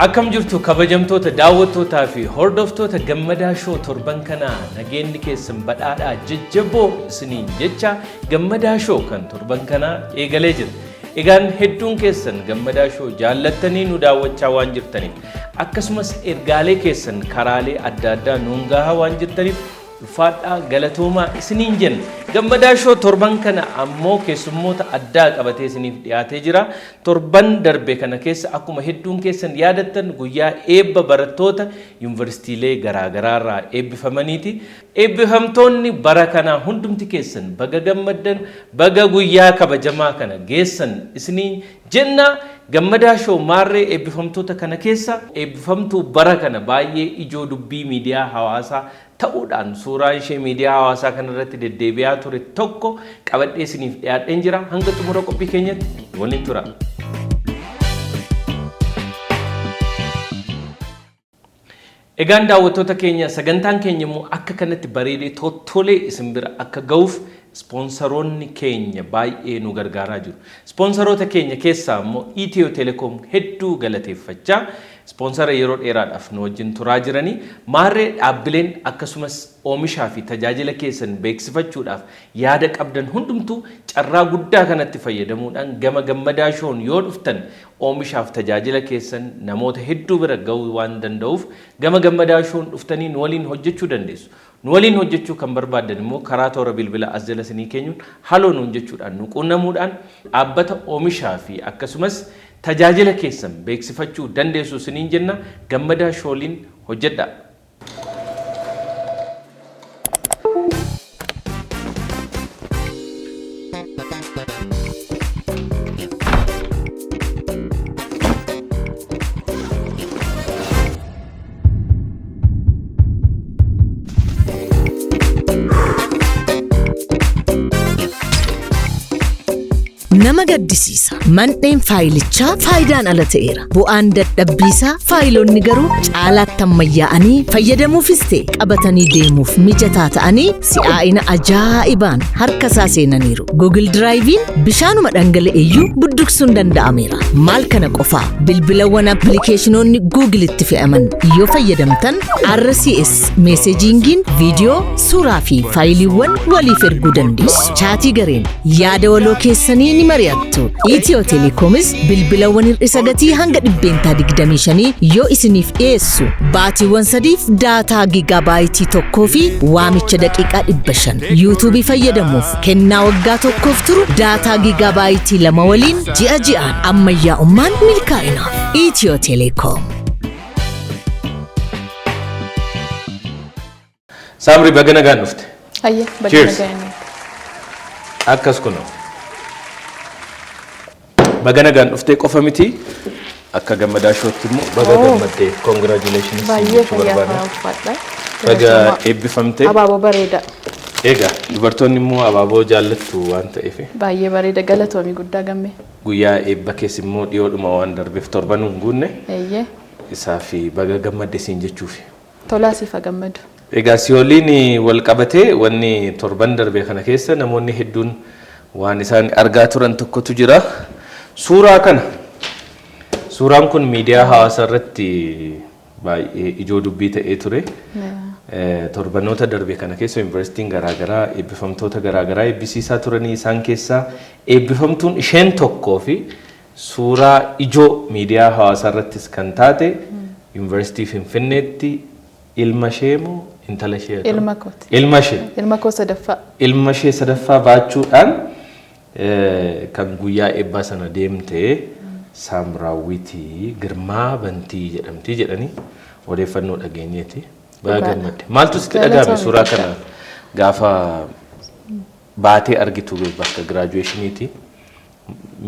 Akkam jirtu kabajamtoota daawwattootaa fi hordoftoota gammadaa shoo torban kanaa nageenyi keessan badhaadhaa jajjaboo isiniin jecha gammadaa shoo kan torban kanaa eegalee jira. Egaan hedduun keessan gammadaa shoo jaallattanii nu daawwachaa waan jirtaniif akkasumas ergaalee keessan karaalee adda addaa nuun gahaa waan jirtaniif ulfaadhaa galatoomaa isiniin jenna. Gammadaa shoo torban kana ammoo keessummoota addaa qabatee isiniif dhiyaatee jira. Torban darbe kana keessa akkuma hedduun keessan yaadattan guyyaa eebba barattoota yuunivarsiitiilee garaagaraarraa eebbifamaniiti. Eebbifamtoonni bara kanaa hundumti keessan baga gammaddan baga guyyaa kabajamaa kana geessan isiniin jenna. Gammadaa shoo maarree eebbifamtoota kana keessa eebbifamtuu bara kana baay'ee ijoo dubbii miidiyaa hawaasaa ta'uudhaan suuraa ishee miidiyaa hawaasaa kanarratti deddeebi'aa ture tokko qabadhee isiniif dhiyaadheen jira. Hanga xumura qophii keenyatti waliin tura. Egaan daawwattoota keenya sagantaan keenya immoo akka kanatti bareedee tottolee isin bira akka ga'uuf sponsaroonni keenya baay'ee nu gargaaraa jiru. Sponsaroota keenya keessaa immoo Itiyoo Telekoom hedduu galateeffachaa sponsora yeroo dheeraadhaaf nu wajjin turaa jiranii maarree dhaabbileen akkasumas oomishaa fi tajaajila keessan beeksifachuudhaaf yaada qabdan hundumtuu carraa guddaa kanatti fayyadamuudhaan gama gammadaa shoon yoo dhuftan oomishaaf tajaajila keessan namoota hedduu bira ga'uu waan danda'uuf gama gammadaa shoon dhuftanii nu waliin hojjechuu dandeessu. Nu waliin hojjechuu kan barbaadan immoo karaa toora bilbila as jala isinii keenyuun haloo nuun jechuudhaan nu quunnamuudhaan dhaabbata oomishaa fi akkasumas tajaajila keessan beeksifachuu dandeessu isiniin jenna. Gammadaa shooliin hojjedhaa. nama gaddisiisa mandheen faayilichaa faayidaan ala ta'eera bu'aan dadhabbiisaa faayiloonni garuu caalaatti ammayyaa'anii fayyadamuufis ta'e qabatanii deemuuf mijataa ta'anii si'aa'ina ajaa'ibaan harka isaa seenaniiru. Google Drive'n bishaanuma dhangala'eeyyuu budduqsuun danda'ameera. Maal kana qofaa bilbilawwan appilikeeshinoonni Google itti fe'aman yoo fayyadamtan RCS meeseejingiin viidiyoo suuraa fi faayiliiwwan waliif erguu dandeessu. Chaatii gareen yaada waloo keessanii ni mari'attu. Itiyoo Telekoomis bilbilawwan hir'isa gatii hanga 125 yoo isiniif dhiyeessu baatiiwwan 3f daataa giigaabaaytii 1 fi waamicha daqiiqaa 500 yuutuubii fayyadamuuf kennaa waggaa tokkoof turu daataa giigaabaaytii 2 waliin ji'a ji'aan ammayyaa'ummaan milkaa'inaaf. Itiyoo Telekoom. Saamri baga nagaan dhufte. Ayya baga nagaan. Akkas kunoo. Baga nagaan dhuftee qofa miti akka gammadaa shootti immoo baga gammaddee congratulations. Baay'ee fayyaa baga eebbifamtee. Abaaboo bareeda. Egaa dubartoonni immoo abaaboo jaallattu waan ta'eef. Baay'ee bareeda galatoomii guddaa gamme. Guyyaa eebba keessa immoo dhiyoodhuma waan darbeef torban hin guunne. Eeyyee. Isaa fi baga gammadde siin jechuufi. Tolaa siif gammadu. Egaa si waliin wal qabatee wanni torban darbee kana keessa namoonni hedduun waan isaan argaa turan tokkotu jira. Suuraan kun miidiyaa hawaasaa irratti baay'ee ijoo dubbii ta'ee ture. Torbanoota darbee kana keessa yuunivarsiitiin garaagaraa eebbifamtoota garaagaraa eebbisiisaa turanii isaan keessaa eebbifamtuun isheen tokkoo fi suuraa ijoo miidiyaa hawaasaa irrattis kan taate yuunivarsiitii Finfinneetti ilma ishee moo intala ishee? Ilma kooti. Ilma ishee. Ilma koo sadaffaa. Ilma ishee sadaffaa baachuudhaan kan guyyaa eebbaa sana deemtee Saamraawwitii Girmaa Bantii jedhamtii jedhanii odeeffannoo dhageenyeeti. Baga gammadde. Maaltu sitti dhagahame suuraa kana gaafa baatee argitu bakka giraajuweeshiniiti?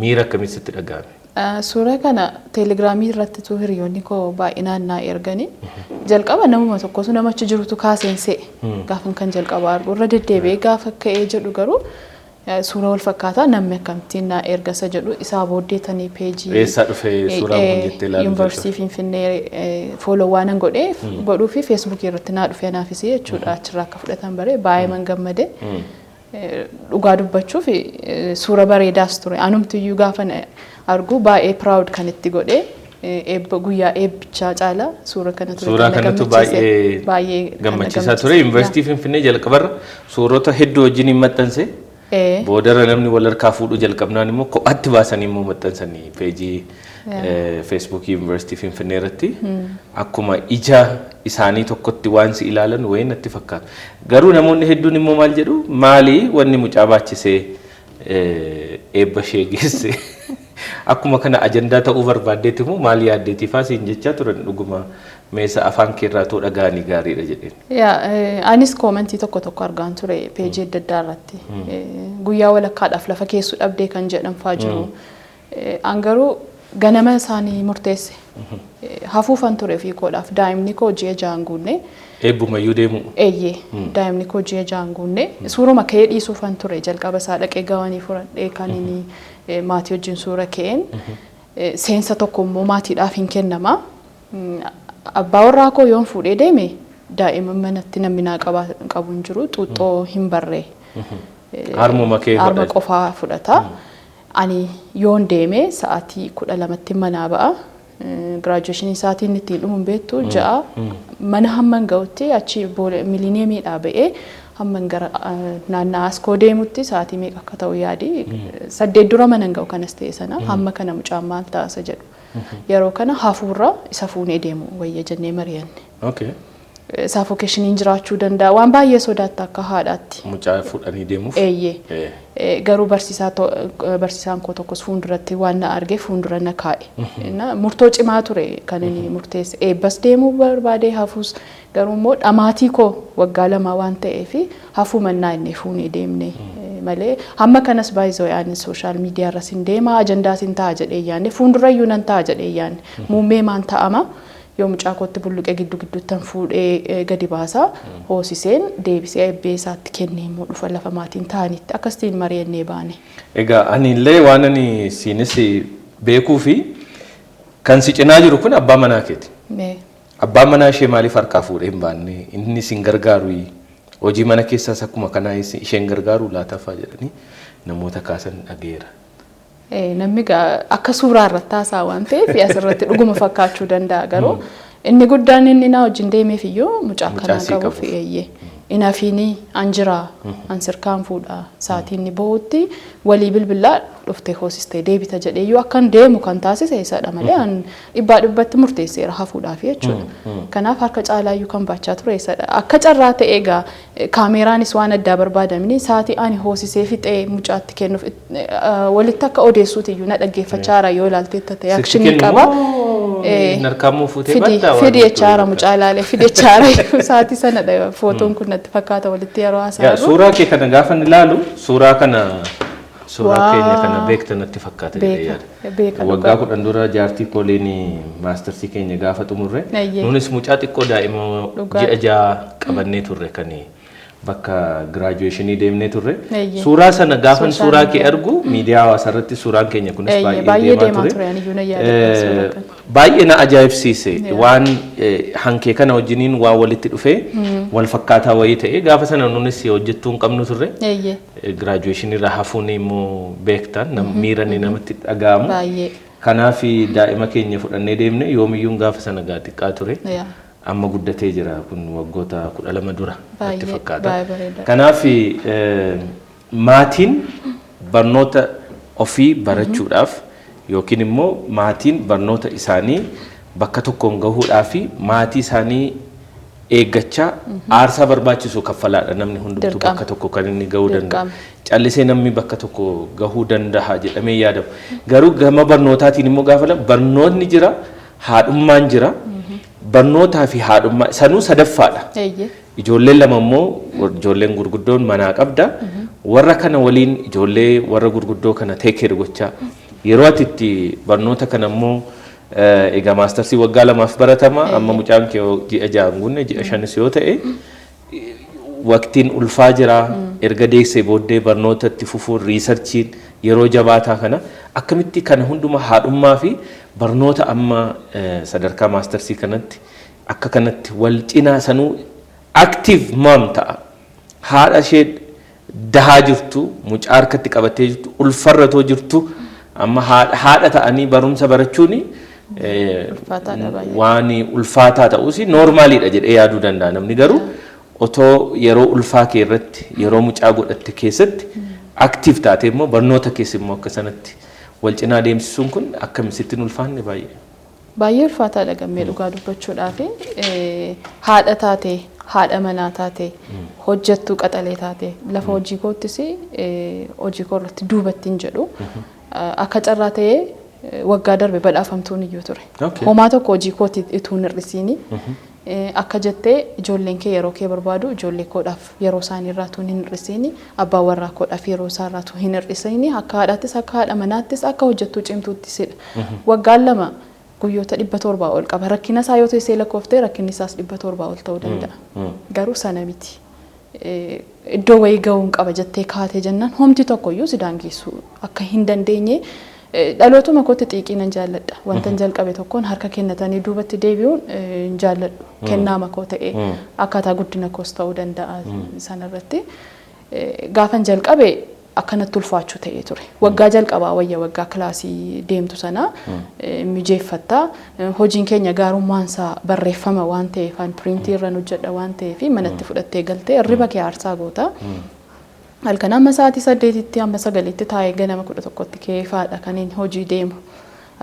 Miira akkamii sitti dhagahame? Suuraa kana teelegiraamii irratti tu hiriyoonni koo baay'inaan naa erganii jalqaba namuma tokkotu namachi jirutu kaaseense gaafa kan jalqaba argu irra deddeebi'ee gaafa ka'ee jedhu garuu suuraa wal fakkaataa namni akkamittiin naa ergasa jedhu isaa booddeetanii peejii eessaa dhufee suuraan kun jettee ilaaluu yuunivarsiitii Finfinnee fooloo waan godhuu fi feesbuukii irratti naa dhufee naafis jechuudha achirraa akka fudhatan baree baay'ee gammade dhugaa dubbachuuf suura bareedaas ture anumtiyyuu gaafa argu baay'ee proud kan itti godhee guyyaa eebbichaa caalaa suura kana ture. Suuraa kanatu baay'ee gammachiisaa ture. Yuunivarsiitii Finfinnee jalqabarra suurota hedduu wajjin hin maxxanse. Boodara namni wal harkaa fuudhu jalqabnaan immoo ko'atti baasanii immoo maxxansanii peejii Facebook Yuunivarsiitii Finfinnee irratti akkuma ija isaanii tokkotti waan si ilaalan wayii natti fakkaata. Garuu namoonni hedduun immoo maal jedhu maali wanni mucaa baachisee eebba ishee geesse akkuma kana ajandaa ta'uu barbaaddeetti immoo maal yaaddeetii faasiin jechaa turan dhuguma meesa afaan keerraa too dhagaanii gaariidha jedheen. Anis koomentii tokko argaan ture peejii adda addaa irratti guyyaa walakkaadhaaf lafa keessu dhabdee kan jedhanfaa jiru. An garuu ganama isaanii murteesse hafuufan ture fi koodhaaf daa'imni koo ji'a ja'an guunne. Eebbumayyuu deemu. Eeyyee daa'imni koo ji'a ja'an guunne suuruma ka'ee dhiisuufan ture jalqaba isaa dhaqee gawanii fudhadhee kan inni maatii wajjin suura ka'een seensa tokko immoo maatiidhaaf hin kennama. Abbaa warraa koo yoon fuudhee deeme daa'ima manatti namni naa qabu hin jiru xuuxxoo hin barree. Harmuma kee harma qofaa fudhata. Ani yoon deeme sa'aatii 12tti manaa ba'a. Graduation isaatiin ittiin dhumuun beektu ja'a mana hamman ga'utti achi miilineemiidhaa ba'ee hamman gara naannaa askoo deemutti sa'aatii meeqa akka ta'u yaadi 8 dura mana ga'u kanas ta'e sana hamma kana mucaan maal taasa jedhu. Yeroo kana hafuurra isa fuunee deemu wayya jennee mari'anne. Suffocation jiraachuu danda'a waan baay'ee sodaata akka haadhaatti. Mucaa fuudhanii deemuuf. Eeyyee. Garuu barsiisaan koo tokkos fuulduratti waan na arge fuuldura na kaa'e. Murtoo cimaa ture kan inni murteesse. Eebbas deemuu barbaade hafuus garuu immoo dhamaatii koo waggaa 2 waan ta'eef hafuu mannaa inni fuunee deemne malee hamma kanas baay'isoo yaadni sooshaal miidiyaa irra sin deema ajandaa sin ta'a jedhee yaadne fuuldurayyuu nan ta'a jedhee yaadne muummee maan ta'ama. Yoo mucaa kootti bulluqee gidduuttan fuudhee gadi baasaa hoosiseen deebisee eebbee isaatti kennee immoo dhufa lafa maatiin ta'anitti akkasitiin mari'annee baane. Egaa ani illee waan ani siinis beekuu fi kan si cinaa jiru kun abbaa manaa keeti. Abbaan manaa ishee maaliif harkaa fuudhee hin baanne inni sin gargaaru hojii mana keessaas akkuma kanaa isheen gargaaru laataafaa jedhanii namoota kaasan dhageera. Namni akka suuraa irratti haasaa waan ta'eef asirratti dhuguma fakkaachuu danda'a garuu inni guddaan inni na wajjin deemeef iyyuu mucaa kanaa qabuuf eeyyee. Inafiini anjiraa ansirkaan fuudhaa sa'aatiin ni bahutti walii bilbilaa dhuftee hoosistee deebita jedhee iyyuu akkan deemu kan taasise isadha malee an dhibbatti murteesseera hafuudhaaf jechuudha. Kanaaf harka caalaa iyyuu kan baachaa ture isadha. Akka carraa ta'e egaa kaameeraanis waan addaa barbaadamni sa'aatii ani hoosisee fixee mucaatti kennuuf walitti akka odeessuuti iyyuu na dhaggeeffachaara yoo ilaalteetta ta'e akshinii qaba. Narkaamuu fuutee baddaa waan fidi jechaara mucaa ilaalee fidi jechaara sa'aatii sanadha footoon kun natti fakkaata walitti yeroo haasaa. Suuraa kee kana gaafa ilaalu suuraa keenya kana beekta natti fakkaata jedhee yaada. Waggaa 10 dura jaartii kooliin maastersii keenya gaafa xumurre nunis mucaa xiqqoo daa'ima ji'a 6 qabannee turre kan bakka graduationii deemnee turre. Suuraa sana gaafan suuraa kee argu miidiyaa hawaasaa irratti suuraan keenya kunis baay'ee deemaa ture. Baay'ee na ajaa'ibsiise waan hankee kana wajjiniin waan walitti dhufee wal fakkaataa wayii ta'e gaafa sana nunis hojjettuu hin qabnu turre. Graduation irraa hafuun immoo beektan miirani namatti dhaga'amu. Kanaaf daa'ima keenya fudhannee deemne yoomiyyuu gaafa sana xiqqaa ture. Amma guddatee jira kun waggoota 12 dura natti fakkaata. Kanaaf maatiin barnoota ofii barachuudhaaf yookiin immoo maatiin barnoota isaanii bakka tokkoon gahuudhaaf maatii isaanii eeggachaa aarsaa barbaachisu kaffalaadha namni hundumtuu bakka tokko kan inni gahuu danda'a. Callisee namni bakka tokko gahuu danda'a jedhamee yaadamu. Garuu gama barnootaatiin immoo gaafa barnootni jira haadhummaan jira. Barnootaa fi haadhummaa sanuu sadaffaadha. Ijoolleen lama immoo ijoolleen gurguddoon manaa qabda. Warra kana waliin ijoollee warra gurguddoo kana teekeer gochaa yeroo ati itti barnoota kana immoo egaa maastersii waggaa 2 baratama amma mucaan kee ji'a 6 guunne ji'a 5 yoo ta'e waqtiin ulfaa jira erga deessee booddee barnoota itti fufuun riisarchiin yeroo jabaataa kana akkamitti kana hunduma haadhummaa fi barnoota amma sadarkaa maastersii kanatti akka kanatti wal cinaa sanuu active mom ta'a. Haadha ishee dahaa jirtu mucaa harkatti qabatee jirtu ulfarratoo jirtu amma haadha ta'anii barumsa barachuun waan ulfaataa ta'uusi noormaaliidha jedhee yaaduu danda'a namni garuu otoo yeroo ulfaa kee irratti yeroo mucaa godhatte keessatti aktiif taate immoo barnoota keessa immoo akka sanatti wal cinaa deemsisuun kun akkamittiin ulfaanne baay'ee. Baay'ee ulfaataadha gammee dhugaa dubbachuudhaaf haadha taate haadha manaa taate hojjettuu qaxalee taate lafa hojii koottis hojii koo irratti duubatti hin jedhu akka carraa ta'ee waggaa darbe badhaafamtuun iyyuu ture. Homaa tokko hojii kootti ituu hin hir'isiini. Akka jettee ijoolleen kee yeroo kee barbaadu ijoollee koodhaaf yeroo isaanii irraa tuun hin hir'isiini. Abbaan warraa koodhaaf yeroo isaa irraa tuun hin hir'isiini. Akka haadhaattis akka haadha manaattis akka hojjettuu cimtuuttisidha. Waggaan lama guyyoota 700 ol qaba. Rakkina isaa yoo ta'e lakkooftee rakkinni isaas 700 ol ta'uu danda'a. Garuu sana miti. Iddoo wayii ga'uun qaba jettee kaatee jennaan homti tokkoyyuu si daangeessu akka hin dandeenye dhalootuma kootti xiiqii nan jaalladha. Wanta jalqabe tokkoon harka kennatanii duubatti deebi'uun hin jaalladhu. Kennaa makoo ta'e akkaataa guddina koos ta'uu danda'a sanarratti. Gaafan jalqabe akkanatti ulfaachuu ta'ee ture. Waggaa jalqabaa wayya waggaa kilaasii deemtu sana mijeeffattaa. Hojiin keenya gaarummaansaa barreeffama waan ta'eef piriintii irraan hojjedha waan ta'eef manatti fudhattee galtee hirriba kee aarsaa goota. Halkan amma sa'aatii 8tti amma 9tti taa'ee ganama 11tti kee faadha kaniin hojii deemu.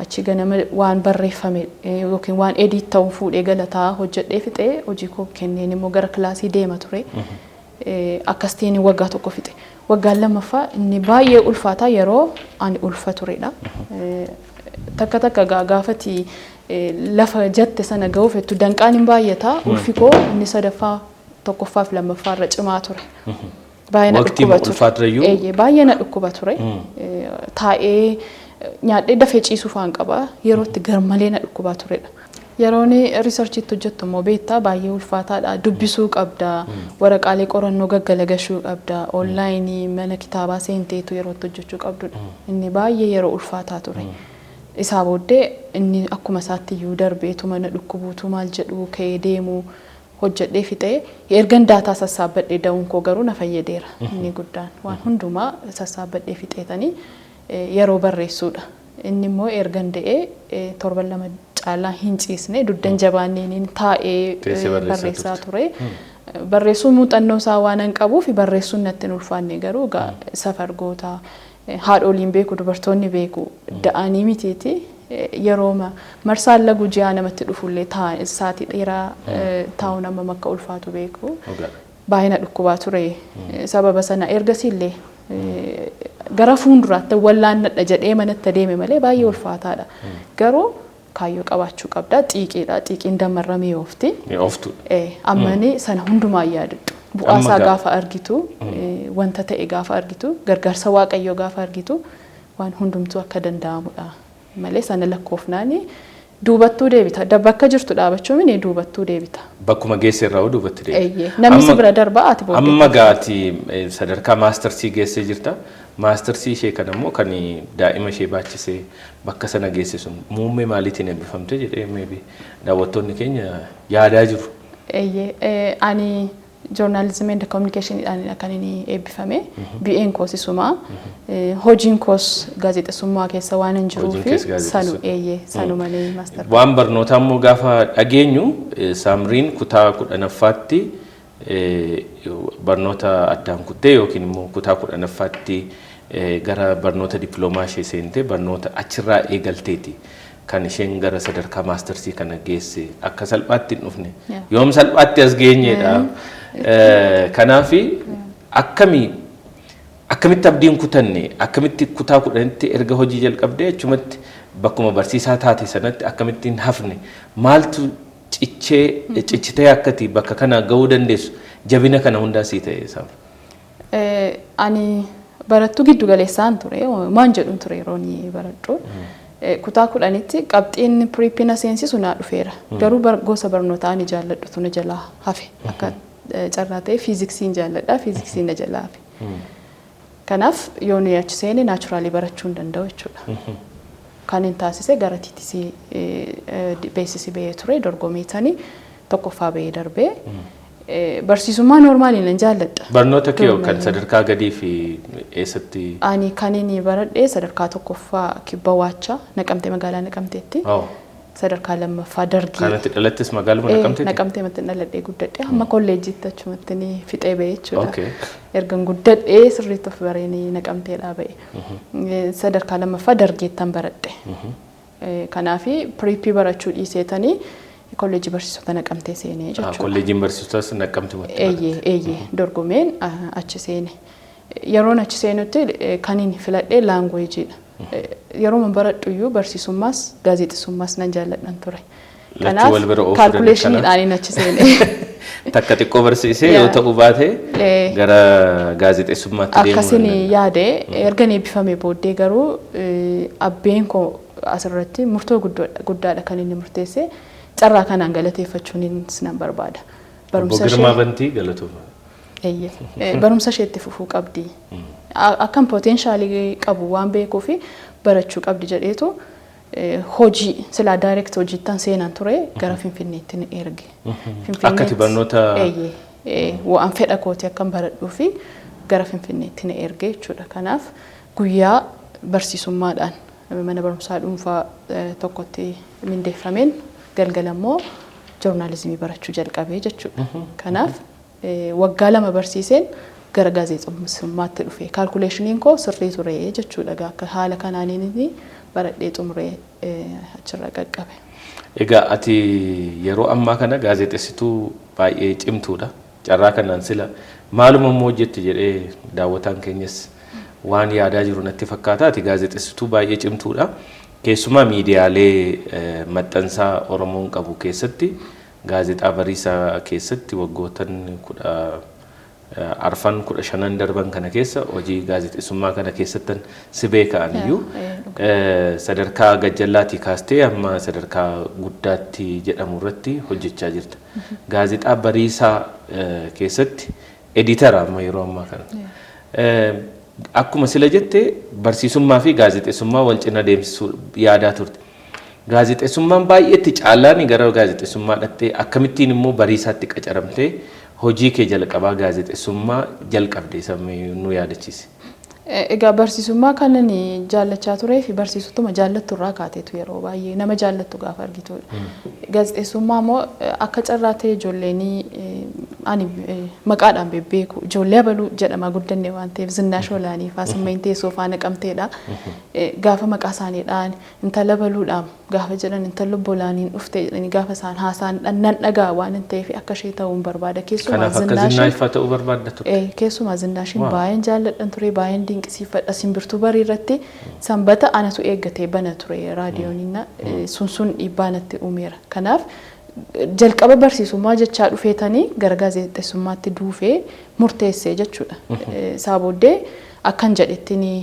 Achi ganama waan barreeffame yookiin waan ediit ta'uu fuudhee galataa hojjedhee fixee hojii koo kenneen immoo gara kilaasii deema ture. Akkasitiin waggaa tokko fixe. Waggaan lammaffaa inni baay'ee ulfaataa yeroo ani ulfa turedha. Takka takka gaafati lafa jette sana ga'uuf hedduu danqaan hin baay'ata. Ulfi koo inni sadaffaa tokkoffaaf lammaffaa irra cimaa ture. Baay'ee na dhukkuba ture. Baay'ee na dhukkuba ture. Taa'ee nyaadhee dafee ciisuu faan qaba. Yeroo itti garmalee na dhukkubaa turedha. Yeroon riisarchiitti hojjettu immoo beektaa baay'ee ulfaataadha. Dubbisuu qabda. Waraqaalee qorannoo gaggalagashuu qabda. Onlaayinii mana kitaabaa seenteetu yeroo itti hojjechuu qabdudha. Inni baay'ee yeroo ulfaataa ture. Isaa booddee inni akkuma isaatti iyyuu darbeetu mana dhukkubuutu maal jedhu ka'ee deemu hojjedhee fixee ergan daataa sassaabbadhee da'uun koo garuu na fayyadeera. Inni guddaan waan hundumaa sassaabbadhee fixeetanii yeroo barreessuudha. Inni immoo ergan da'ee torban lama caalaa hin ciisne duddan jabaanneen taa'ee barreessaa ture. Barreessuun muuxannoo isaa waan hin qabuuf barreessuun natti hin ulfaanne garuu safargoota haadholiin beeku dubartoonni beeku da'anii mitiiti yeroo marsaan laguu ji'aa namatti dhufullee sa'aatii dheeraa taa'u nama akka ulfaatu beeku. Baay'ee na dhukkubaa ture. Sababa sana ergasiillee gara fuulduraatti wallaannadha jedhee manatti deeme malee baay'ee ulfaataadha. Garuu kaayyoo qabaachuu qabda. Xiiqiidha. Xiiqiin damarramee oofti. Ammanii sana hundumaa yaadadhu. Bu'aasaa gaafa argitu, wanta ta'e gaafa argitu, gargaarsa waaqayyoo gaafa argitu waan hundumtuu akka danda'amudha. Malee sana lakkoofnaani duubattuu deebita. Bakka jirtu dhaabachuu mini duubattuu deebita. Bakkuma geesse irraa duubatti deebita. Namni si bira darbaa ati booddee. Amma gaati sadarkaa maastarsii geessee jirta. Maastarsii ishee kana immoo kan daa'ima ishee baachisee bakka sana geesse sun muummee maaliitiin eebbifamte jedhee maybe daawwattoonni keenya yaadaa jiru. Ani journalism and communication kan inni eebbifame BA'n koosisuma hojiin koos gaazexeessummaa keessa waan hin jiruuf sanu malee maaster. Waan barnootaa immoo gaafa dhageenyu Saamriin kutaa 10ffaatti barnoota addaan kuttee yookiin immoo kutaa 10ffaatti gara barnoota dippiloomaa ishee seentee barnoota achirraa eegalteeti. Kan isheen gara sadarkaa maastarsii kana geesse akka salphaatti hin dhufne yoom salphaatti as geenyeedha. Kanaafi akkamitti abdiin kutanne akkamitti kutaa 10tti erga hojii jalqabdee achumatti bakkuma barsiisaa taate sanatti akkamittiin hafne maaltu cichitee akkati bakka kana ga'uu dandeessu jabina kana hundaa sii ta'e isaaf. Ani barattuu giddu galeessaan ture maan jedhuun ture yeroo ni baradhu. Kutaa 10tti qabxiin piriipina seensisu naa dhufeera. Garuu gosa barnootaa ni jaalladhutu na jalaa hafe. Akka carraa ta'e fiiziksiin jaalladha. Fiiziksiin na jalaa hafe. Kanaaf yoo nuyi achi seene naachuraalii barachuu hin danda'u jechuudha. Kan hin taasise gara TTC beeksisi bahee ture dorgomeetanii tokkoffaa bahee darbee. Barsiisummaa noormaalii nan jaalladha. Barnoota kee kan sadarkaa gadii fi eessatti? Ani kan inni baradhee sadarkaa tokkoffaa kibba waachaa naqamtee magaalaa naqamteetti. sadarkaa lammaffaa dargii. Kanatti dhalattis magaaluma naqamtee? Naqamtee matti dhaladhee guddadhee hamma kolleejjiitti achumatti ni fixee ba'e jechuudha. Ergan guddadhee sirriitti of bareenii naqamteedhaa ba'e. Sadarkaa lammaffaa dargeettan baradhe. Kanaafi piriippii barachuu dhiiseetanii kolleejjii barsiisota naqamtee seenee jechuudha. Kolleejjiin barsiisotaas naqamte matti? Eeyyee dorgomeen achi seene. Yeroon achi seenutti kan inni filadhee laangweejiidha. Yeroo man baradhu iyyuu barsiisummaas gaazexeessummaas nan jaalladhan ture. Kanaaf kaalkuleeshiniidhaan achi seene. Takka xiqqoo barsiisee yoo ta'u baate gara gaazexeessummaatti deemuu. Akkasiin yaade erga eebbifamee booddee garuu abbeen koo asirratti murtoo guddaadha kan inni murteesse. Carraa kanaan galateeffachuun nan barbaada. Obbo Girmaa Bantii galatooma. Barumsa isheetti fufuu qabdi. Akkam poteenshaalii qabu waan beekuuf barachuu qabdi jedheetu hojii silaa daayireekt hojiittan seenan ture gara Finfinneetti ni erge. Akkati barnoota waan fedha kooti akkam baradhuu fi gara Finfinneetti ni erge jechuudha. Kanaaf guyyaa barsiisummaadhaan mana barumsaa dhuunfaa tokkotti mindeeffameen galgalammoo joornaalizimii barachuu jalqabee jechuudha. Kanaaf waggaa 2 barsiiseen gara gaazexeessummaatti dhufe. Kaalkuleeshiniin koo sirrii ture jechuudha. Akka haala kanaaniin baradhee xumuree achirra qaqqabe. Egaa ati yeroo ammaa kana gaazexeessituu baay'ee cimtuudha. Carraa kanaan sila maaluma immoo hojjetti jedhee daawwataan keenyas waan yaadaa jiru natti fakkaata. Ati gaazexeessituu baay'ee cimtuudha. Keessumaa miidiyaalee maxxansaa Oromoon qabu keessatti gaazexaa bariisaa keessatti waggootan 15 darban kana keessa hojii gaazexeessummaa kana keessattan si beekan iyyuu sadarkaa gajjallaatii kaastee amma sadarkaa guddaatti jedhamu irratti hojjechaa jirta. Gaazexaa bariisaa keessatti editara amma yeroo ammaa kana. Akkuma sila jette barsiisummaa fi gaazexeessummaa wal cina deemsisuu yaadaa turte. Gaazexeessummaan baay'eetti caalaan gara gaazexeessummaa dhattee akkamittiin immoo bariisaatti qacaramtee hojii kee jalqabaa gaazexeessummaa jalqabdee sammee nu yaadachiisi. Egaa barsiisummaa kanan jaallachaa turee fi barsiisotuma jaallattu irraa kaateetu yeroo baay'ee nama jaallattu gaafa argitudha. Gaazexeessummaa immoo akka carraa ta'e ijoolleen ani maqaadhaan beeku ijoollee abaluu jedhama guddanne waan ta'eef Zinnaash Olaanii Faasimeen Teessoo faana qabteedha. Gaafa maqaa isaaniidhaan intala baluudhaan gaafa jedhan intala Olaaniin dhufte jedhanii gaafa isaan haasaan nan dhagaa waan ta'eef akka ishee ta'uun barbaada. Kanaaf akka Zinnaash fa'aa ta'uu barbaadda turte. Keessumaa Zinnaashin baay'een jaalladhan ture baay'een dinqisiifadha. Simbirtuu barii irratti sanbata anatu eeggatee bana ture raadiyooniin sun dhiibbaa natti uumeera. Kanaaf jalqaba barsiisummaa jechaa dhufeetanii gara gaazexeessummaatti duufee murteessee jechuudha. Isaa booddee akkan jedhetti ni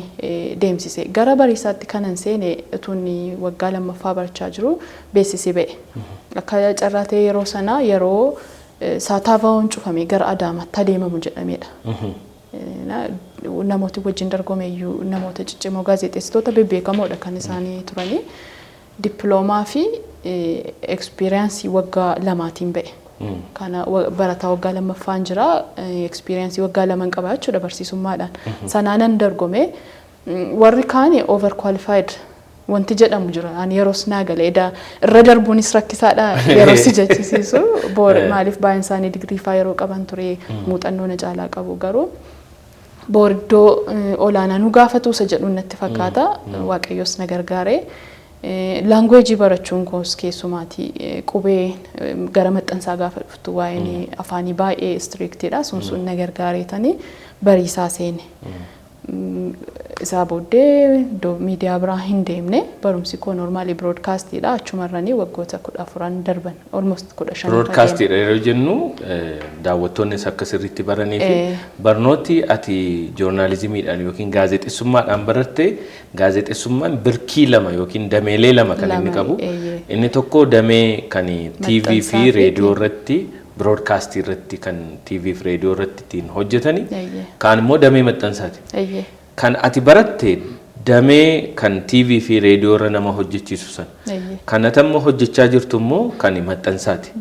deemsise. Gara bariisaatti kanan seene utuun waggaa 2ffaa barachaa jiru beeksisi ba'e. Akka carraa ta'e yeroo sanaa yeroo saataavaawwan cufamee gara Adaamaatti adeemamu jedhamedha. Namooti wajjin dargomeeyyuu namoota ciccimoo gaazexeessitoota bebbeekamoodha kan isaanii turanii dippiloomaa fi ekspiriyaansii waggaa 2tiin ba'e. Kana barataa waggaa 2ffaan jira ekspiriyaansii waggaa 2 qaba jechuudha barsiisummaadhaan. Sanaanan dargome warri kaan over qualified wanti jedhamu jira. Ani yeroos naa galee irra darbuunis rakkisaadha yeroo si jechisiisu maaliif baay'een isaanii digirii faa yeroo qaban ture muuxannoo na caalaa qabu garuu booddoo olaanaa nu gaafatu isa jedhuun natti fakkaata. Waaqayyoos na gargaaree laangweejii barachuun koos keessumaati qubee gara maxxansaa gaafa dhuftu waa'een afaanii baay'ee striktidha. Sun na gargaareetanii bariisaa seene. Isaa booddee miidiyaa biraa hin deemne barumsi koo normaalii biroodkaastiidha. Achumarranii waggoota 14 darban almost 15. Biroodkaastiidha yeroo jennu daawwattoonnis akka sirriitti baranii fi barnooti ati joornaalizimiidhaan yookiin gaazexeessummaadhaan baratte gaazexeessummaan birkii 2 yookiin dameelee 2 kan inni qabu. Inni tokko damee kan TV fi reediyoo irratti broadcast irratti kan TV fi reediyoo irratti ittiin hojjetanii kaan immoo damee maxxansaati. Kan ati baratte damee kan TV fi reediyoo irra nama hojjechiisu san. Kan ati ammoo hojjechaa jirtu immoo kan maxxansaati.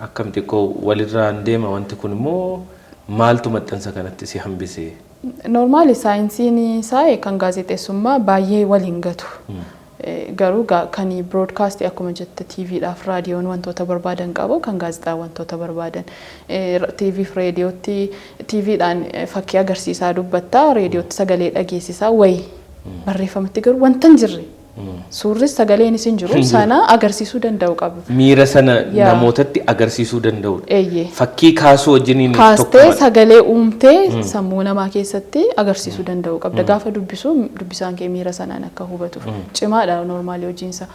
Akkamti koo walirraan deema wanti kun immoo maaltu maxxansa kanatti si hambisee? Normaali saayinsiin isaa kan gaazexeessummaa baay'ee waliin gatu. Garuu kan broadcast akkuma jette TVdhaaf raadiyoon wantoota barbaadan qabu kan gaazexaa wantoota barbaadan TV fi raadiyootti TVdhaan fakkii agarsiisaa dubbattaa raadiyootti sagalee dhageessisaa wayi barreeffamatti garuu wanta hin jirre suurris sagaleen isin jiru sana agarsiisuu danda'u qabu. Miira sana namootatti agarsiisuu danda'u. Fakkii kaasuu wajjiniin kaastee sagalee uumtee sammuu namaa keessatti agarsiisuu danda'u qabda. Gaafa dubbisu dubbisaan kee miira sanaan akka hubatuuf cimaadha normaali hojiinsa.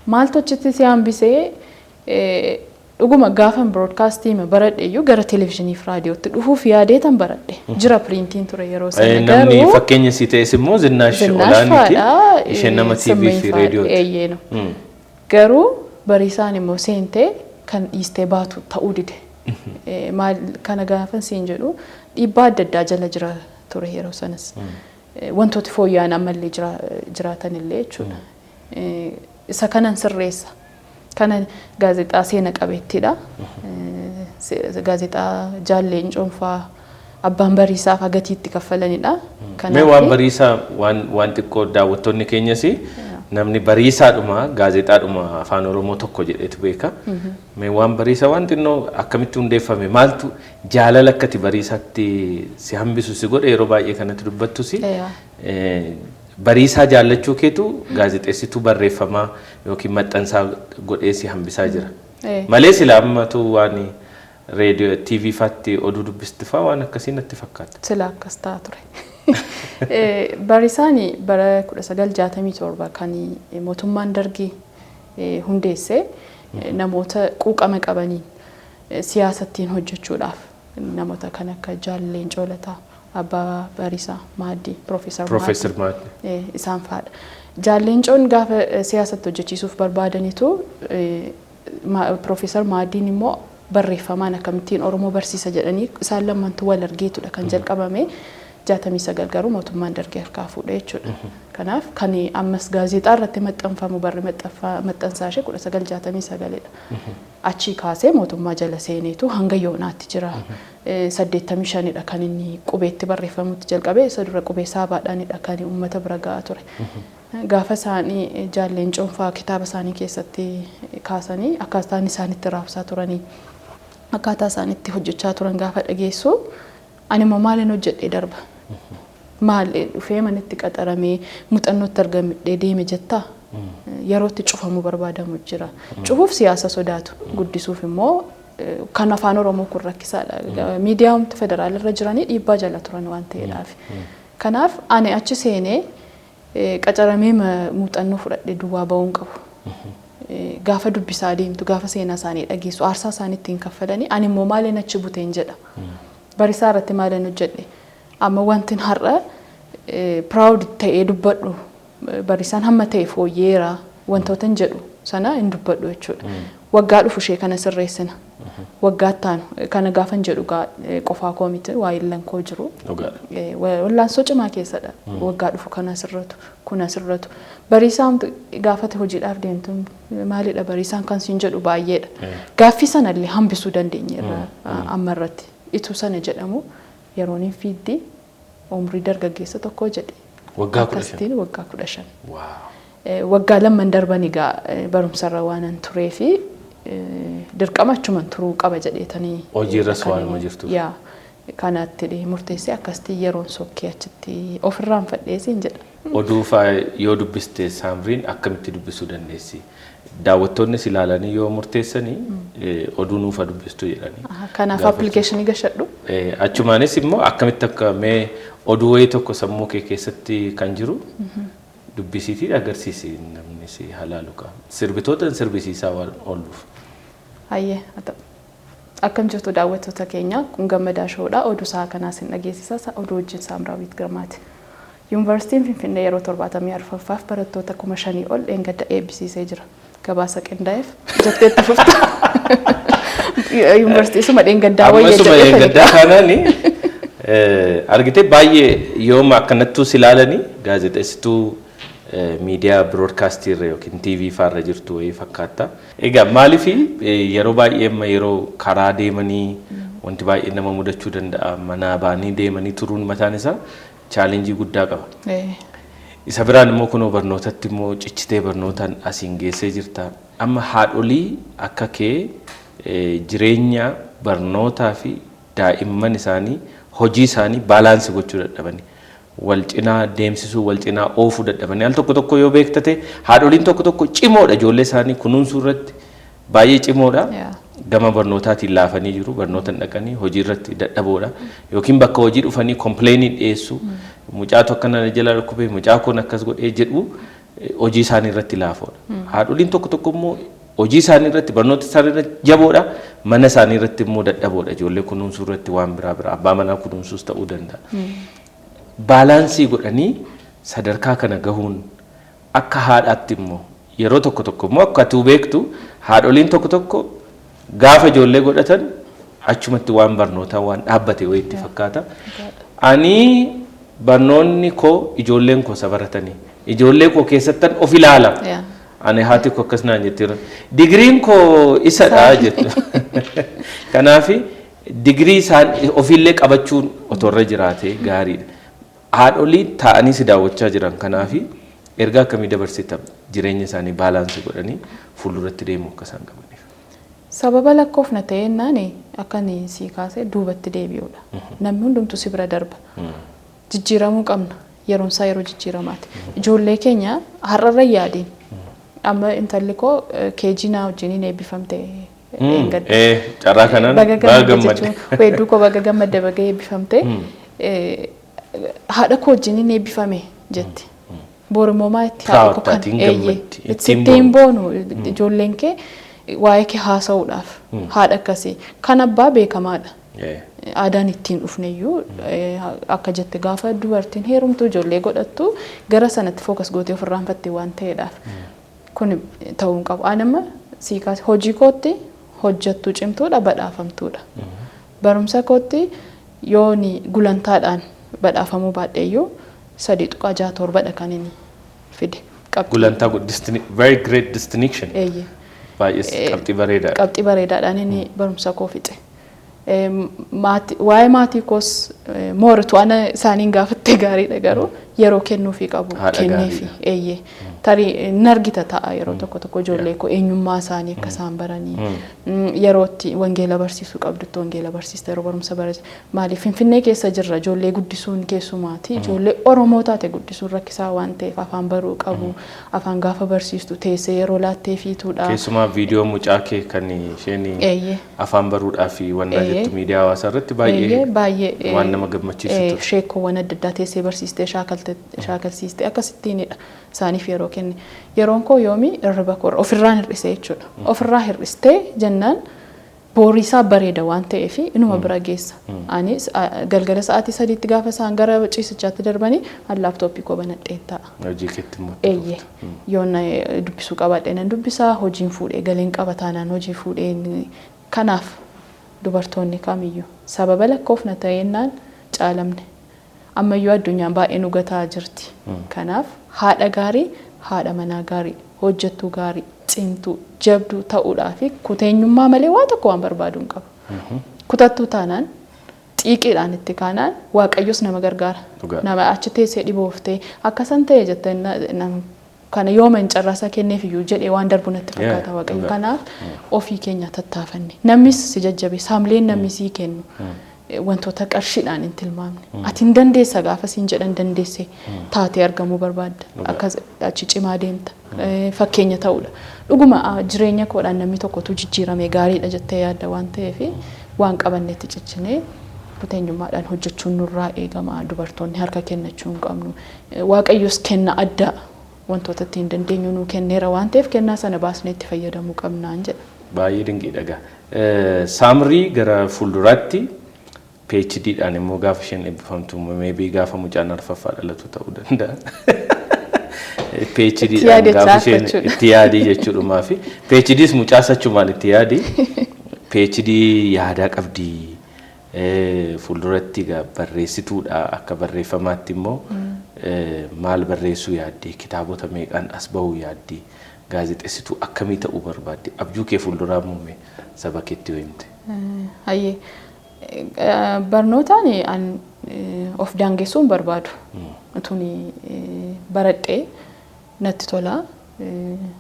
Maaltu achitti si hambisee dhuguma gaafa broadcastii baradheeyyuu gara televezyiinii fi raadiyootti dhufuuf yaadeetan baradhe. Jira piriintiin ture yeroo sana garuu namni fakkeenya si ta'es immoo Zinnaash Olaaniiti isheen nama TV fi raadiyooti. Garuu bariisaan immoo seentee kan dhiistee baatu ta'uu dide. Maal kana gaafa siin jedhu dhiibbaa adda addaa jala jira ture yeroo sanas. Wantooti fooyya'an ammallee jiraatanillee jechuudha. Isa kanan sirreessa. Kana gaazexaa seena qabeettiidha. Gaazexaa Jaalleen Coonfaa abbaan bariisaaf agatiitti kaffalanidha. Mee waan bariisaa waan xiqqoo daawwattoonni keenyas namni bariisaadhuma gaazexaadhuma afaan Oromoo tokko jedheetu beeka. Mee waan bariisaa waan xinnoo akkamitti hundeeffame maaltu jaalala akkati bariisaatti si hambisu si godhe yeroo baay'ee kanatti dubbattus bariisaa jaallachuu keetu gaazexeessituu barreeffamaa yookiin maxxansaa godhee si hambisaa jira. Malee sila ammatu waan raadiyoo TV faatti oduu dubbistifaa waan akkasii natti fakkaata. Sila akkas ta'a ture. Bariisaan bara 1967 kan mootummaan Dargii hundeesse namoota quuqama qabaniin siyaasattiin hojjechuudhaaf namoota kan akka Jaalleen Coolataa Abbaa Bariisaa Maaddii Profeesar Maaddii isaan fa'aadha. Jaalleen Coon gaafa siyaasatti hojjechiisuuf barbaadanitu Profeesar Maaddiin immoo barreeffamaan akkamittiin Oromoo barsiisa jedhanii isaan lamantu wal argeetudha kan jalqabame 69 garuu mootummaan Dargii harkaa fuudhe jechuudha. Kanaaf kan ammas gaazexaa irratti maxxanfamu barri maxxansaa ishee 1969dha. Achii kaasee mootummaa jala seeneetu hanga yoonaatti jira. 85dha kan inni qubeetti barreeffamutti jalqabe isa dura qubee saabaadhaanidha kan uummata bira gahaa ture. Gaafa isaanii Jaalleen Coonfaa kitaaba isaanii keessatti kaasanii akkaataan isaanitti raabsaa turanii akkaataa isaanitti hojjechaa turan gaafa dhageessu ani immoo maaliin hojjedhee darba. Maal dhufee manitti qaxaramee muuxannootti argamee deeme jettaa yerootti cufamuu barbaadamu jira. Cufuuf siyaasa sodaatu guddisuuf immoo kan afaan Oromoo kun rakkisaadha. Miidiyaa humti federaalirra jiranii dhiibbaa jala turan waan ta'eedhaaf. Kanaaf ani achi seenee qacaramee muuxannoo fudhadhee duwwaa ba'uun qabu. Gaafa dubbisaa deemtu gaafa seenaa isaanii dhageessu aarsaa isaaniitiin kaffalanii ani immoo maaliin achi buteen jedha. Bariisaa irratti maaliin hojjedhe amma wantin har'a proud ta'ee dubbadhu bariisaan hamma ta'e fooyyeera wantoota hin jedhu sana hin dubbadhu jechuudha. Waggaa dhufu ishee kana sirreessina. Waggaa ittaanu kana gaafa hin jedhu qofaa koo miti waa illan koo jiru. Wallaansoo cimaa keessadha. Waggaa dhufu kana sirratu kuna sirratu. Bariisaan gaafate hojiidhaaf deemtu maalidha bariisaan kan siin jedhu baay'eedha. Gaaffii sanallee hambisuu dandeenyeerra amma irratti. Itu sana jedhamu yeroon hin fiiddi umrii dargaggeessa tokko jedhe. Waggaa 15. Waggaa 15. Waggaa lamman darban egaa barumsarra waanan turee fi dirqama achuman turuu qaba jedheetanii. Hojiirras waanuma jirtu. Yaa kanatti murteessee akkasitti yeroon sokkee achitti ofirraan fadheesiin jedha. Oduu yoo dubbiste Saamriin akkamitti dubbisuu dandeessi? Daawwattoonni si ilaalanii yoo murteessanii oduu nuuf dubbistu jedhanii. Kanaaf appilikeeshinii gashadhu. Achumaanis immoo akkamitti akka mee oduu wayii tokko sammuu kee keessatti kan jiru dubbisiitii agarsiisi namni si halaalu qaba. Sirbitoota sirbisiisaa waan ooluuf. Hayyee akkam jirtu daawwattoota keenya kun Gammadaa Shoodha oduu isaa kanaas hin dhageessisa oduu wajjin Saamraawit Girmaati. Yuunivarsiitiin Finfinnee yeroo 74ffaaf barattoota 5,000 ol dheengadda eebbisiisee jira. Gabaasa qindaa'eef jetteetti fufta. Yuunivarsiitii suma dheengaddaa wayya jedhee. Amma suma dheengaddaa kanaan argite baay'ee yooma akkanattuu si ilaalanii gaazexeessituu miidiyaa broadcastii irra yookiin TV faarra jirtu wayii fakkaata. Egaa maaliif yeroo baay'ee amma yeroo karaa deemanii wanti baay'ee nama mudachuu danda'a manaa baanii deemanii turuun mataan isaa chaalenjii guddaa qaba. isa biraan immoo kunoo barnootatti immoo cichitee barnootaan asiin geessee jirta. Amma haadholii akka kee jireenya barnootaa fi daa'imman isaanii hojii isaanii baalaansii gochuu dadhabanii wal cinaa deemsisuu wal cinaa oofuu dadhabanii al tokko yoo beektate haadholiin tokko cimoodha ijoollee isaanii kunuunsuu irratti baay'ee cimoodha. Gama barnootaatiin laafanii jiru barnootaan dhaqanii hojii irratti dadhaboodha yookiin bakka hojii dhufanii kompleenii dhiyeessu mucaatu akkana jala rakkubee mucaa kun akkas godhee jedhu hojii isaanii irratti laafoodha. Haadholiin tokko immoo hojii isaanii irratti barnoota isaanii irratti jaboodha mana isaanii irratti immoo dadhaboodha ijoollee kunuunsuu irratti waan biraa abbaa manaa kunuunsuus ta'uu danda'a. Baalaansii godhanii sadarkaa kana gahuun akka haadhaatti immoo yeroo tokko immoo akka ati beektu haadholiin tokko gaafa ijoollee godhatan achumatti waan barnootaa waan dhaabbate wayiitti fakkaata. Ani barnoonni koo ijoolleen koo sabaratanii ijoollee koo keessattan of ilaala. Ani haati koo akkas naan jetteera. Digriin koo isadha jettu. Kanaaf digrii isaan ofiillee qabachuun otorra jiraate gaariidha. Haadholii taa'anii si daawwachaa jiran kanaaf ergaa akkamii dabarsitan jireenya isaanii baalaansii godhanii fuulduratti deemuu akka isaan qabaniif. Sababa lakkoofna ta'ennaan akkan sii kaasee duubatti deebi'uudha. Namni hundumtu si bira darba. Jijjiiramuu qabna. Yeroon isaa yeroo jijjiiramaati. Ijoollee keenya har'arra yaadiin. Amma intalli koo keejinaa wajjiniin eebbifamte eeggadde. Carraa kanaan baga gammadde. Weedduu koo baga gammadde baga eebbifamte. Haadha koo wajjiniin eebbifame jetti. Boorummaa itti haadha koo kan ittiin boonu ijoolleen kee waa'ee kee haasa'uudhaaf haadha akkasii kan abbaa beekamaadha. Aadaan ittiin dhufneyyuu akka jette gaafa dubartiin heerumtuu ijoollee godhattu gara sanatti fookas gootee ofirraanfattee waan ta'eedhaaf kun ta'uu hin qabu. Anama sii kaase hojii kootti hojjettuu cimtuudha badhaafamtuudha. Barumsa kootti yooni gulantaadhaan badhaafamuu baadheeyyuu 3.67 kan inni fide. Gulantaa very great distinction. Baay'ee qabxii bareedaadha. Qabxii bareedaadhaan inni barumsa koo fixe. Waa'ee maatii koos mooritu ana isaaniin gaafattee gaariidha garuu yeroo kennuufii qabu kenneefi eeyyee tarii hin argita ta'a yeroo tokko ijoollee koo eenyummaa isaanii akka isaan baranii yerootti wangeela barsiisuu qabdutti wangeela barsiista yeroo barumsa barate maaliif Finfinnee keessa jirra ijoollee guddisuun keessumaati ijoollee Oromoo taate guddisuun rakkisaa waan ta'eef afaan baruu qabu afaan gaafa barsiistu teessee yeroo laattee fiituudha. Keessumaa viidiyoo mucaa kee kan isheen afaan baruudhaaf wanna jettu miidiyaa hawaasaa irratti baay'ee waan nama gammachiisu. Sheekkoowwan adda addaa teessee barsiistee shaakalsiistee akkasittiinidha. Isaaniif yeroo kenne yeroon koo yoomii irriba koo ofirraan hir'isee jechuudha. Ofirraa hir'istee jennaan booriisaa bareeda waan ta'eef inuma bira geessa. Anis galgala sa'aatii 3tti gaafa isaan gara ciisichaatti darbanii laaptooppii koo banadhee taa'a. Hojii keetti immoo. Eeyyee yoon dubbisuu qabaadhee nan dubbisaa hojiin fuudhee galeen qaba taanaan hojii fuudhee kanaaf dubartoonni kamiyyuu sababa lakkoofna ta'ennaan caalamne. Ammayyuu addunyaan baay'ee nu gataa jirti. Kanaaf haadha gaarii, haadha manaa gaarii, hojjettuu gaarii, cimtuu, jabduu ta'uudhaaf kuteenyummaa malee waan tokko waan barbaadu hin qabu. Kutattuu taanaan xiiqiidhaan itti kaanaan Waaqayyos nama gargaara. Nama achi teessee dhibooftee akkasan ta'e jettee kana yooma hin carraasaa kenneefiyyuu jedhee waan darbu natti fakkaata Waaqayyo. Kanaaf ofii keenya tattaafanne. Namnis si jajjabe, saamleen namni sii kennu. Wantoota qarshiidhaan hin tilmaamne. Ati hin dandeessa gaafa siin jedhan dandeesse taatee argamuu barbaadda. Akka achi cimaa deemta. Fakkeenya ta'uudha. Dhuguma jireenya koodhaan namni tokkotu jijjiirame gaariidha jettee yaadda waan ta'eef waan qabannetti ciccinee kuteenyummaadhaan hojjechuun nurraa eegama. Dubartoonni harka kennachuu hin qabnu. Waaqayyos kenna addaa wantoota ittiin dandeenyu nuu kenneera waan ta'eef kennaa sana baasnee itti fayyadamuu qabnaan jedha. Baay'ee dinqiidha. Saamrii gara fuulduraatti PhD dhaan immoo gaafa isheen eebbifamtu maybe gaafa mucaan arfaffaa dhalatu ta'uu danda'a. PhD dhaan gaafa isheen itti yaadii jechuudhumaa fi PhDs mucaas achumaan itti yaadii PhD yaadaa qabdi fuulduratti barreessituudha akka barreeffamaatti immoo maal barreessuu yaaddii kitaabota meeqaan as bahuu yaaddii gaazexeessituu akkamii ta'uu barbaaddi abjuu kee fuulduraa muume saba keetti himte. Hayyee Barnootaan an of daangessuun barbaadu. Tuni baradhee natti tola.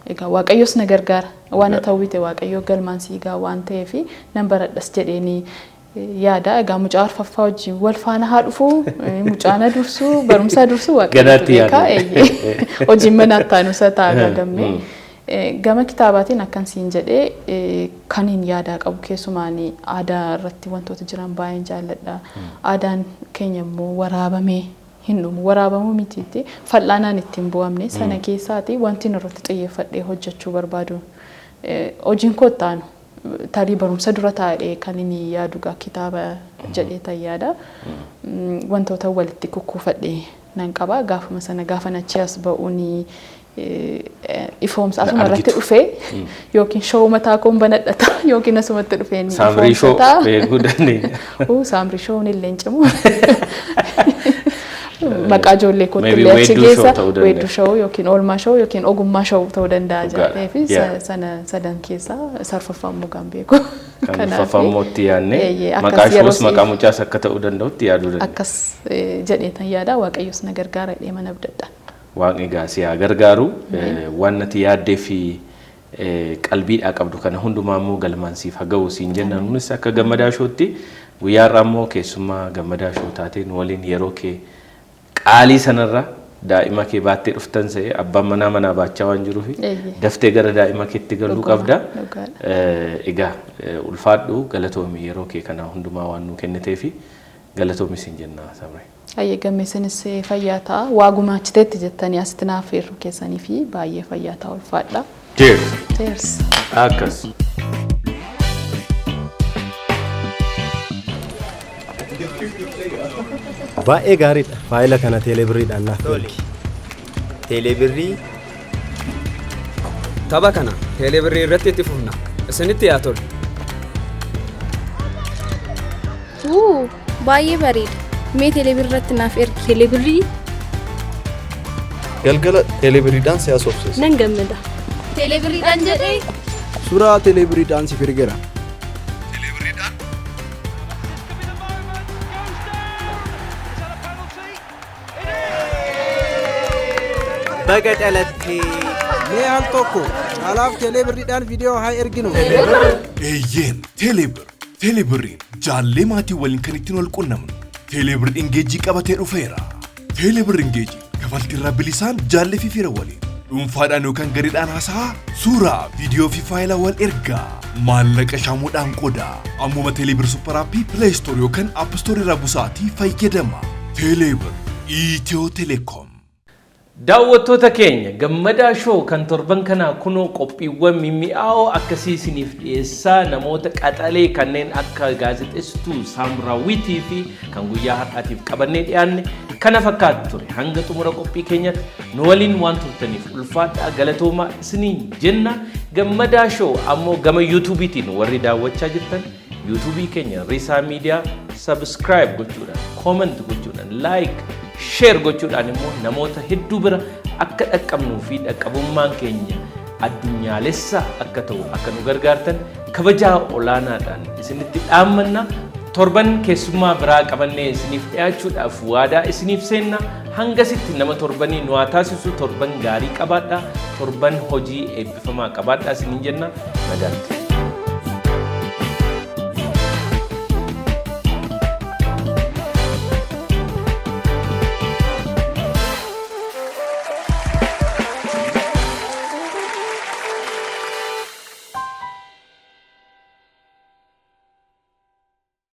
Egaa waaqayyoos na gargaara. Waan ta'uute waaqayyoo galmaan siigaa waan ta'eef nan baradhas jedheeni yaada. Egaa mucaa arfaffaa wajjin wal faana haa dhufu, mucaana dursu, barumsaa dursu waaqayyoo beeka. Hojiin mana attaanusa ta'a gammee. Gama kitaabaatiin akkan siin jedhee kan hin yaadaa qabu keessumaanii aadaa irratti wantoota jiran baay'een jaalladha. Aadaan keenya immoo waraabamee hin dhumu. Waraabamuu mitiitti fal'aanaan ittiin bu'amne sana keessaati wanti irratti xiyyeeffadhee hojjechuu barbaadu. Hojiin koottaanu tarii barumsa dura taa'ee kan inni yaadugaa kitaaba jedhee tayyaada. Wantoota walitti kukkuufadhee nan qaba. Gaafuma sana gaafa nachi as ba'uuni ifoomsa asuma irratti dhufee yookiin shoo mataa koon banadhata yookiin asumatti dhufee ni Saamrii shoo beekuu dandeenya. Saamrii shoon illee hin cimu. Maqaa ijoollee kootti illee achi keessa weedduu shoo yookiin oolmaa shoo yookiin ogummaa shoo ta'uu danda'a jedhee fi sadan keessa sarfaffamuu kan beeku. Kan sarfaffamootti yaadne maqaa shoos maqaa mucaas akka ta'uu danda'utti yaaduu danda'a. Akkas jedhee tan yaada waaqayyoos na gargaara jedhee mana abdadha. Waaqni gaasii haa gargaaru waan nati yaaddee fi qalbiidhaa qabdu kana hundumaa immoo galmaansiif haa ga'u siin jenna nunis akka gammadaa shootti guyyaa irraa immoo keessummaa gammadaa shoo taateen waliin yeroo kee qaalii sanarra daa'ima kee baattee dhuftan ta'e abbaan manaa baachaa waan jiruuf daftee gara daa'ima keetti galuu qabda. Egaa ulfaadhu galatoomi yeroo kee kana hundumaa waan nu kenniteef galatoomi siin jenna Saamree. Ayyee gammeessanis fayyaa ta'a. Waa gumaachiteetti jettanii asitti naaf feerru keessanii fi baay'ee fayyaa ta'a ulfaadha. Cheers. Cheers. Akkas. Baay'ee gaariidha. Faayila kana teelebirriidhaan naaf toli. Teelebirrii tapha kana teelebirrii irratti itti fufna. Isinitti yaa tolu. Baay'ee bareeda. Mee teelebirrii irratti naaf ergi. Teelebirrii galgala teelebirriidhaan si'a sobseessa. Nan gammada. Teelebirriidhaan jedhee Suuraa teelebirriidhaan siif ergeera. Baga dhalattee mee al tokko alaaf teelebirriidhaan viidiyoo haa erginu. Eeyyeen teelebirriin jaallee maatii waliin kan ittiin wal qunnamnu. Teelebirriin ingeejii qabatee dhufeera. Teelebirriin ingeejii kafaltiirraa bilisaan jaallee fi fira waliin dhuunfaadhaan yookaan gareedhaan haasaa suuraa viidiyoo fi faayila wal ergaa maallaqa shaamuudhaan qodaa ammuma teelebir supparaappii pileestoor yookaan appistoorii irraa busaatii fayyadama. Teelebir Itiyoo Telekoom. Daawwattoota keenya gammadaa shoo kan torban kanaa kunoo qophiiwwan mimmi'aawoo akkasii isiniif dhiyeessaa namoota qaxalee kanneen akka gaazexeessituu Saamraawwitii fi kan guyyaa har'aatiif qabannee dhiyaanne kana fakkaatu ture. Hanga xumura qophii keenyatti nu waliin waan turtaniif ulfaadhaa galatoomaa isiniin jenna. Gammadaa shoo ammoo gama yuutuubiitiin warri daawwachaa jirtan yuutuubii keenya Risaa Miidiyaa sabskiraayib gochuudhaan kooment gochuudhaan laayik share gochuudhaan immoo namoota hedduu bira akka dhaqqabnuu fi dhaqqabummaan keenya addunyaalessa akka ta'u akka nu gargaartan kabajaa olaanaadhaan isinitti dhaammanna. Torban keessummaa biraa qabannee isiniif dhiyaachuudhaaf waadaa isiniif seenna. Hangasitti nama torbanii nu haa taasisu. Torban gaarii qabaadhaa. Torban hojii eebbifamaa qabaadhaa isiniin jenna. Nagaatti.